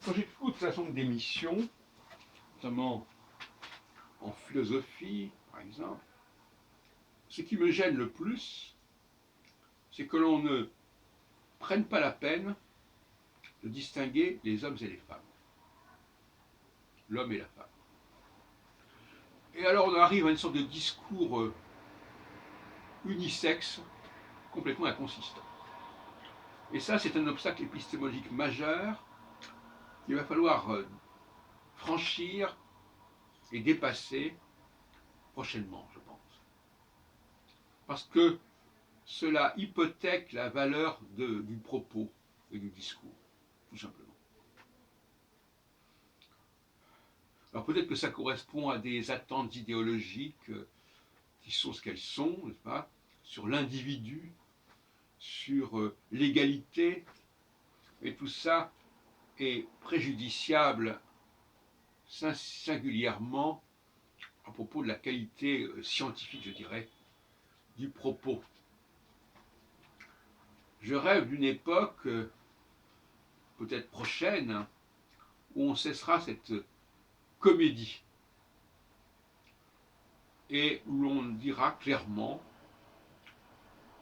Quand j'écoute un certain nombre d'émissions, notamment en philosophie, par exemple, ce qui me gêne le plus, c'est que l'on ne prenne pas la peine de distinguer les hommes et les femmes, l'homme et la femme. Et alors on arrive à une sorte de discours unisexe, complètement inconsistant. Et ça, c'est un obstacle épistémologique majeur qu'il va falloir franchir et dépasser prochainement, je pense. Parce que cela hypothèque la valeur du propos et du discours, tout simplement. Alors peut-être que ça correspond à des attentes idéologiques qui sont ce qu'elles sont, n'est-ce pas, sur l'individu, sur l'égalité, et tout ça est préjudiciable singulièrement à propos de la qualité scientifique, je dirais, du propos. Je rêve d'une époque, peut-être prochaine, où on cessera cette comédie et où l'on dira clairement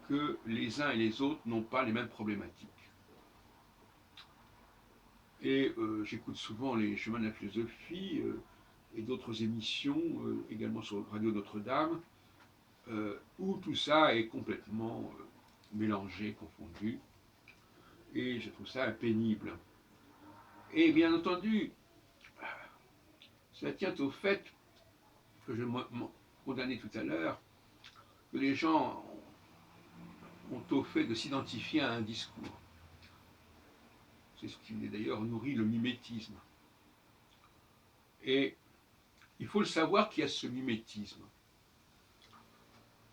que les uns et les autres n'ont pas les mêmes problématiques. Et j'écoute souvent les chemins de la philosophie et d'autres émissions, également sur Radio Notre-Dame, où tout ça est complètement mélangé, confondu, et je trouve ça pénible. Et bien entendu, ça tient au fait que je condamnais tout à l'heure, que les gens ont au fait de s'identifier à un discours. C'est ce qui d'ailleurs nourrit le mimétisme. Et il faut le savoir qu'il y a ce mimétisme.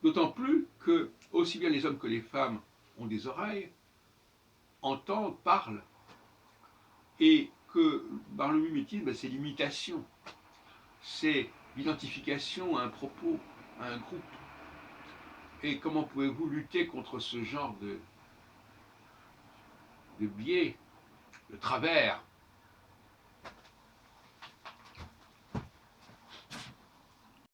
D'autant plus que, aussi bien les hommes que les femmes ont des oreilles, entendent, parlent, et que par le mimétisme, c'est l'imitation, c'est l'identification à un propos, à un groupe. Et comment pouvez-vous lutter contre ce genre de biais, de travers